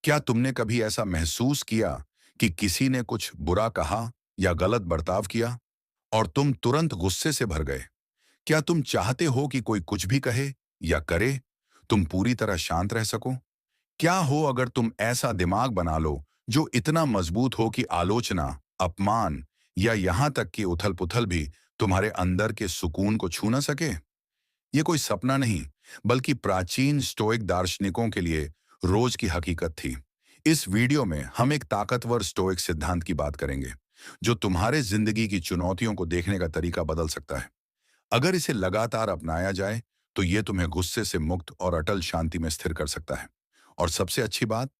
क्या तुमने कभी ऐसा महसूस किया कि किसी ने कुछ बुरा कहा या गलत बर्ताव किया और तुम तुरंत गुस्से से भर गए? क्या तुम चाहते हो कि कोई कुछ भी कहे या करे, तुम पूरी तरह शांत रह सको? क्या हो अगर तुम ऐसा दिमाग बना लो जो इतना मजबूत हो कि आलोचना, अपमान या यहां तक कि उथल-पुथल भी तुम्हारे अंदर के सुकून को छू ना सके? ये कोई सपना नहीं, बल्कि प्राचीन स्टोइक दार्शनिकों के लिए रोज की हकीकत थी। इस वीडियो में हम एक ताकतवर स्टोइक सिद्धांत की बात करेंगे, जो तुम्हारे जिंदगी की चुनौतियों को देखने का तरीका बदल सकता है। अगर इसे लगातार अपनाया जाए, तो ये तुम्हें गुस्से से मुक्त और अटल शांति में स्थिर कर सकता है। और सबसे अच्छी बात,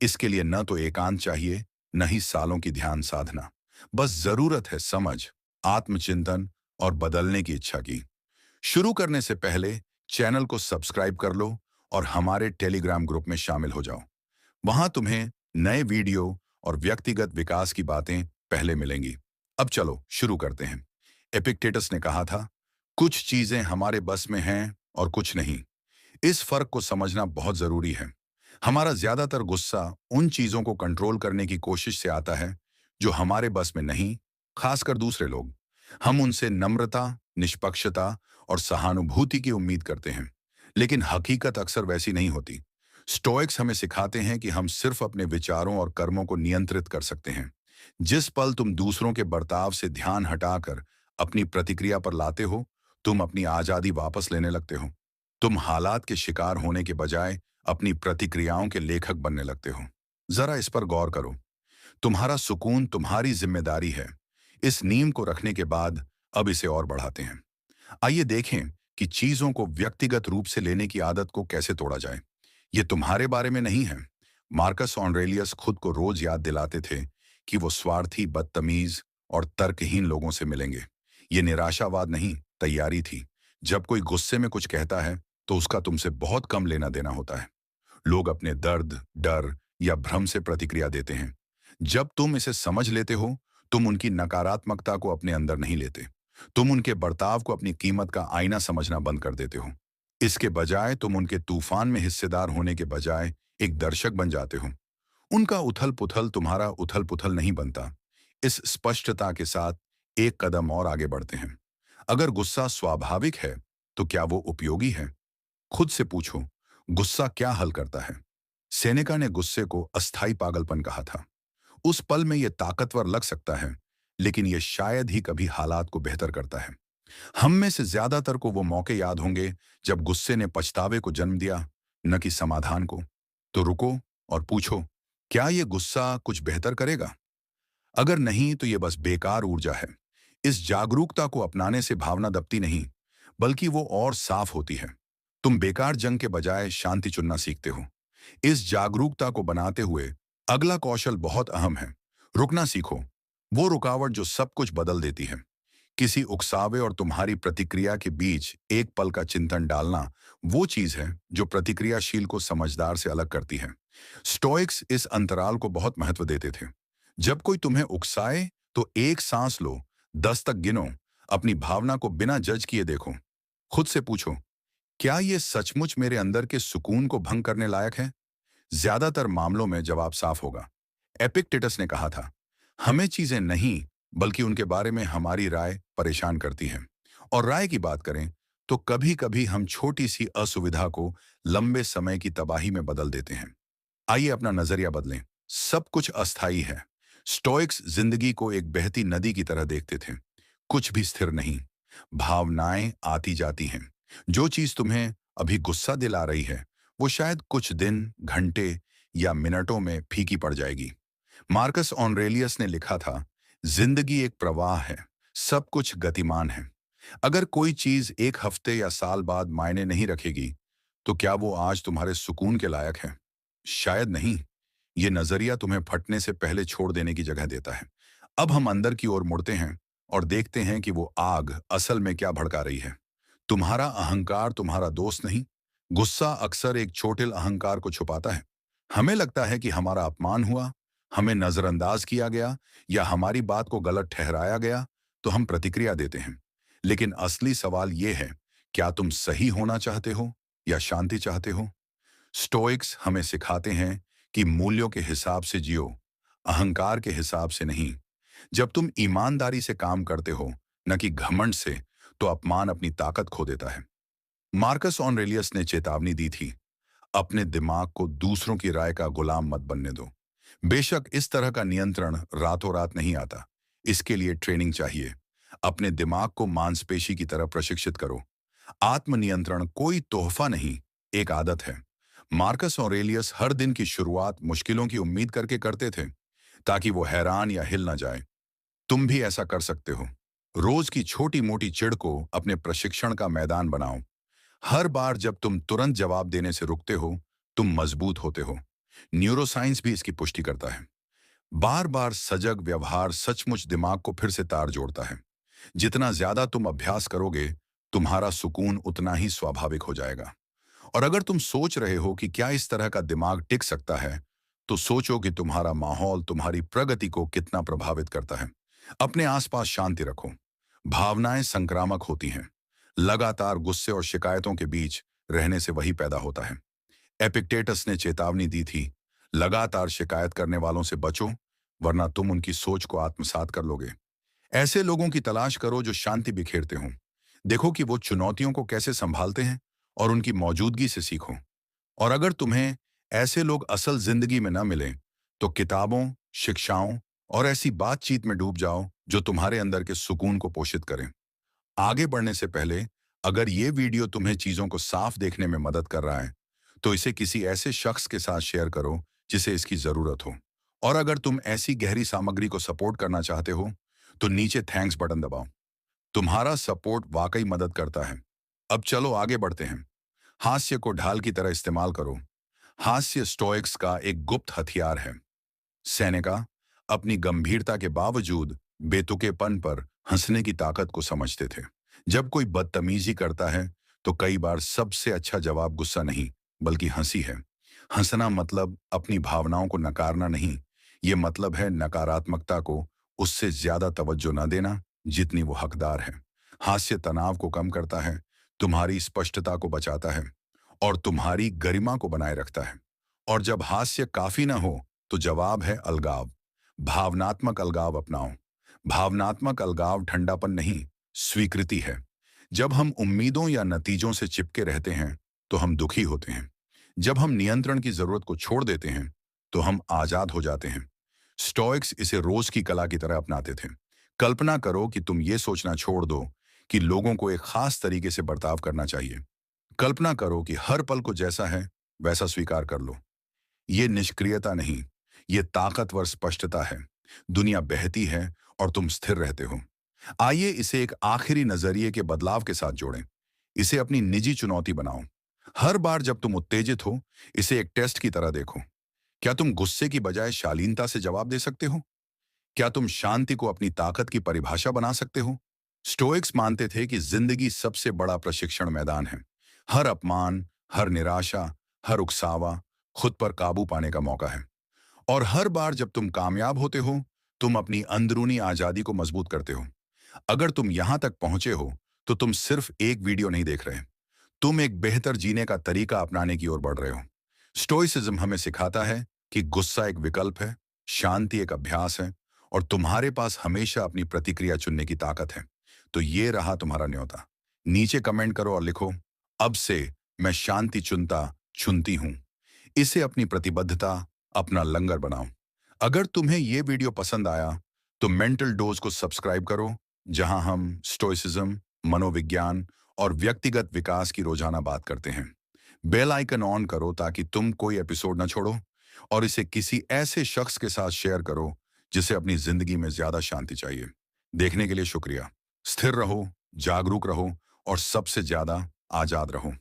इसके लिए न तो एकांत चाहिए, न ही सालों की ध्यान साधना। बस जरूरत है समझ, आत्मचिंतन और बदलने की इच्छा की। शुरू करने से पहले चैनल को सब्सक्राइब कर लो और हमारे टेलीग्राम ग्रुप में शामिल हो जाओ। वहां तुम्हें नए वीडियो और व्यक्तिगत विकास की बातें पहले मिलेंगी। अब चलो शुरू करते हैं। एपिक्टेटस ने कहा था, कुछ चीजें हमारे बस में हैं और कुछ नहीं। इस फर्क को समझना बहुत जरूरी है। हमारा ज्यादातर गुस्सा उन चीजों को कंट्रोल करने की कोशिश से आता है जो हमारे बस में नहीं, खासकर दूसरे लोग। हम उनसे नम्रता, निष्पक्षता और सहानुभूति की उम्मीद करते हैं, लेकिन हकीकत अक्सर वैसी नहीं होती। स्टोइक्स हमें सिखाते हैं कि हम सिर्फ अपने विचारों और कर्मों को नियंत्रित कर सकते हैं। जिस पल तुम दूसरों के बर्ताव से ध्यान हटाकर अपनी प्रतिक्रिया पर लाते हो, तुम अपनी आजादी वापस लेने लगते हो। तुम हालात के शिकार होने के बजाय अपनी प्रतिक्रियाओं के लेखक बनने लगते हो। जरा इस पर गौर करो। तुम्हारा सुकून तुम्हारी जिम्मेदारी है। इस नींव को रखने के बाद अब इसे और बढ़ाते हैं। आइए देखें कि चीजों को व्यक्तिगत रूप से लेने की आदत को कैसे तोड़ा जाए। ये तुम्हारे बारे में नहीं है। मार्कस ऑरेलियस खुद को रोज याद दिलाते थे कि वो स्वार्थी, बदतमीज और तर्कहीन लोगों से मिलेंगे। ये निराशावाद नहीं, तैयारी थी। जब कोई गुस्से में कुछ कहता है, तो उसका तुमसे बहुत कम लेना देना होता है। लोग अपने दर्द, डर या भ्रम से प्रतिक्रिया देते हैं। जब तुम इसे समझ लेते हो, तुम उनकी नकारात्मकता को अपने अंदर नहीं लेते। तुम उनके बर्ताव को अपनी कीमत का आईना समझना बंद कर देते हो। इसके बजाय तुम उनके तूफान में हिस्सेदार होने के बजाय एक दर्शक बन जाते हो। उनका उथल पुथल तुम्हारा उथल पुथल नहीं बनता। इस स्पष्टता के साथ एक कदम और आगे बढ़ते हैं। अगर गुस्सा स्वाभाविक है, तो क्या वो उपयोगी है? खुद से पूछो, गुस्सा क्या हल करता है? सेनेका ने गुस्से को अस्थाई पागलपन कहा था। उस पल में यह ताकतवर लग सकता है, लेकिन यह शायद ही कभी हालात को बेहतर करता है। हम में से ज्यादातर को वो मौके याद होंगे जब गुस्से ने पछतावे को जन्म दिया, न कि समाधान को। तो रुको और पूछो, क्या यह गुस्सा कुछ बेहतर करेगा? अगर नहीं, तो यह बस बेकार ऊर्जा है। इस जागरूकता को अपनाने से भावना दबती नहीं, बल्कि वो और साफ होती है। तुम बेकार जंग के बजाय शांति चुनना सीखते हो। इस जागरूकता को बनाते हुए अगला कौशल बहुत अहम है। रुकना सीखो। वो रुकावट जो सब कुछ बदल देती है। किसी उकसावे और तुम्हारी प्रतिक्रिया के बीच एक पल का चिंतन डालना वो चीज है जो प्रतिक्रियाशील को समझदार से अलग करती है। स्टोइक्स इस अंतराल को बहुत महत्व देते थे। जब कोई तुम्हें उकसाए, तो एक सांस लो, 10 तक गिनो, अपनी भावना को बिना जज किए देखो। खुद से पूछो, क्या ये सचमुच मेरे अंदर के सुकून को भंग करने लायक है? ज्यादातर मामलों में जवाब साफ होगा। एपिक्टेटस ने कहा था, हमें चीजें नहीं, बल्कि उनके बारे में हमारी राय परेशान करती है। और राय की बात करें, तो कभी कभी हम छोटी सी असुविधा को लंबे समय की तबाही में बदल देते हैं। आइए अपना नजरिया बदलें। सब कुछ अस्थायी है। स्टोइक्स जिंदगी को एक बहती नदी की तरह देखते थे। कुछ भी स्थिर नहीं। भावनाएं आती जाती हैं। जो चीज तुम्हें अभी गुस्सा दिला रही है, वो शायद कुछ दिन, घंटे या मिनटों में फीकी पड़ जाएगी। मार्कस ऑरेलियस ने लिखा था, जिंदगी एक प्रवाह है, सब कुछ गतिमान है। अगर कोई चीज एक हफ्ते या साल बाद मायने नहीं रखेगी, तो क्या वो आज तुम्हारे सुकून के लायक है? शायद नहीं। ये नजरिया तुम्हें फटने से पहले छोड़ देने की जगह देता है। अब हम अंदर की ओर मुड़ते हैं और देखते हैं कि वो आग असल में क्या भड़का रही है। तुम्हारा अहंकार तुम्हारा दोस्त नहीं। गुस्सा अक्सर एक छोटे अहंकार को छुपाता है। हमें लगता है कि हमारा अपमान हुआ, हमें नजरअंदाज किया गया या हमारी बात को गलत ठहराया गया, तो हम प्रतिक्रिया देते हैं। लेकिन असली सवाल यह है, क्या तुम सही होना चाहते हो या शांति चाहते हो? स्टोइक्स हमें सिखाते हैं कि मूल्यों के हिसाब से जियो, अहंकार के हिसाब से नहीं। जब तुम ईमानदारी से काम करते हो, न कि घमंड से, तो अपमान अपनी ताकत खो देता है। मार्कस ऑरेलियस ने चेतावनी दी थी, अपने दिमाग को दूसरों की राय का गुलाम मत बनने दो। बेशक इस तरह का नियंत्रण रातों रात नहीं आता। इसके लिए ट्रेनिंग चाहिए। अपने दिमाग को मांसपेशी की तरह प्रशिक्षित करो। आत्मनियंत्रण कोई तोहफा नहीं, एक आदत है। मार्कस ऑरेलियस हर दिन की शुरुआत मुश्किलों की उम्मीद करके करते थे, ताकि वो हैरान या हिल ना जाए। तुम भी ऐसा कर सकते हो। रोज की छोटी मोटी चिढ़ को अपने प्रशिक्षण का मैदान बनाओ। हर बार जब तुम तुरंत जवाब देने से रुकते हो, तुम मजबूत होते हो। न्यूरोसाइंस भी इसकी पुष्टि करता है। बार बार सजग व्यवहार सचमुच दिमाग को फिर से तार जोड़ता है। जितना ज्यादा तुम अभ्यास करोगे, तुम्हारा सुकून उतना ही स्वाभाविक हो जाएगा। और अगर तुम सोच रहे हो कि क्या इस तरह का दिमाग टिक सकता है, तो सोचो कि तुम्हारा माहौल तुम्हारी प्रगति को कितना प्रभावित करता है। अपने आसपास शांति रखो। भावनाएं संक्रामक होती हैं। लगातार गुस्से और शिकायतों के बीच रहने से वही पैदा होता है। एपिक्टेटस ने चेतावनी दी थी, लगातार शिकायत करने वालों से बचो, वरना तुम उनकी सोच को आत्मसात कर लोगे। ऐसे लोगों की तलाश करो जो शांति बिखेरते हों। देखो कि वो चुनौतियों को कैसे संभालते हैं और उनकी मौजूदगी से सीखो। और अगर तुम्हें ऐसे लोग असल जिंदगी में न मिलें, तो किताबों, शिक्षाओं और ऐसी बातचीत में डूब जाओ जो तुम्हारे अंदर के सुकून को पोषित करें। आगे बढ़ने से पहले, अगर ये वीडियो तुम्हें चीजों को साफ देखने में मदद कर रहा है, तो इसे किसी ऐसे शख्स के साथ शेयर करो जिसे इसकी जरूरत हो। और अगर तुम ऐसी गहरी सामग्री को सपोर्ट करना चाहते हो, तो नीचे थैंक्स बटन दबाओ। तुम्हारा सपोर्ट वाकई मदद करता है। अब चलो आगे बढ़ते हैं। हास्य को ढाल की तरह इस्तेमाल करो। हास्य स्टोइक्स का एक गुप्त हथियार है। सेनेका अपनी गंभीरता के बावजूद बेतुकेपन पर हंसने की ताकत को समझते थे। जब कोई बदतमीजी करता है, तो कई बार सबसे अच्छा जवाब गुस्सा नहीं, बल्कि हंसी है। हंसना मतलब अपनी भावनाओं को नकारना नहीं, ये मतलब है नकारात्मकता को उससे ज्यादा तवज्जो न देना जितनी वो हकदार है। हास्य तनाव को कम करता है, तुम्हारी स्पष्टता को बचाता है और तुम्हारी गरिमा को बनाए रखता है। और जब हास्य काफी ना हो, तो जवाब है अलगाव। भावनात्मक अलगाव अपनाओ। भावनात्मक अलगाव ठंडापन नहीं, स्वीकृति है। जब हम उम्मीदों या नतीजों से चिपके रहते हैं, तो हम दुखी होते हैं। जब हम नियंत्रण की जरूरत को छोड़ देते हैं, तो हम आजाद हो जाते हैं। स्टोइक्स इसे रोज की कला की तरह अपनाते थे। कल्पना करो कि तुम ये सोचना छोड़ दो कि लोगों को एक खास तरीके से बर्ताव करना चाहिए। कल्पना करो कि हर पल को जैसा है वैसा स्वीकार कर लो। ये निष्क्रियता नहीं, ये ताकतवर स्पष्टता है। दुनिया बहती है और तुम स्थिर रहते हो। आइए इसे एक आखिरी नजरिए के बदलाव के साथ जोड़ें। इसे अपनी निजी चुनौती बनाओ। हर बार जब तुम उत्तेजित हो, इसे एक टेस्ट की तरह देखो। क्या तुम गुस्से की बजाय शालीनता से जवाब दे सकते हो? क्या तुम शांति को अपनी ताकत की परिभाषा बना सकते हो? स्टोइक्स मानते थे कि जिंदगी सबसे बड़ा प्रशिक्षण मैदान है। हर अपमान, हर निराशा, हर उकसावा खुद पर काबू पाने का मौका है। और हर बार जब तुम कामयाब होते हो, तुम अपनी अंदरूनी आजादी को मजबूत करते हो। अगर तुम यहां तक पहुंचे हो, तो तुम सिर्फ एक वीडियो नहीं देख रहे। तुम एक बेहतर जीने का तरीका अपनाने की ओर बढ़ रहे हो। स्टोइसिज्म हमें सिखाता है कि गुस्सा एक विकल्प है, शांति एक अभ्यास है, और तुम्हारे पास हमेशा अपनी प्रतिक्रिया चुनने की ताकत है। तो ये रहा तुम्हारा न्योता। नीचे कमेंट करो और लिखो, अब से मैं शांति चुनती हूं। इसे अपनी प्रतिबद्धता, अपना लंगर बनाओ। अगर तुम्हें यह वीडियो पसंद आया, तो मेंटल डोज को सब्सक्राइब करो, जहां हम स्टोइसिज्म, मनोविज्ञान और व्यक्तिगत विकास की रोजाना बात करते हैं। बेल आइकन ऑन करो ताकि तुम कोई एपिसोड न छोड़ो, और इसे किसी ऐसे शख्स के साथ शेयर करो जिसे अपनी जिंदगी में ज्यादा शांति चाहिए। देखने के लिए शुक्रिया। स्थिर रहो, जागरूक रहो और सबसे ज्यादा आजाद रहो।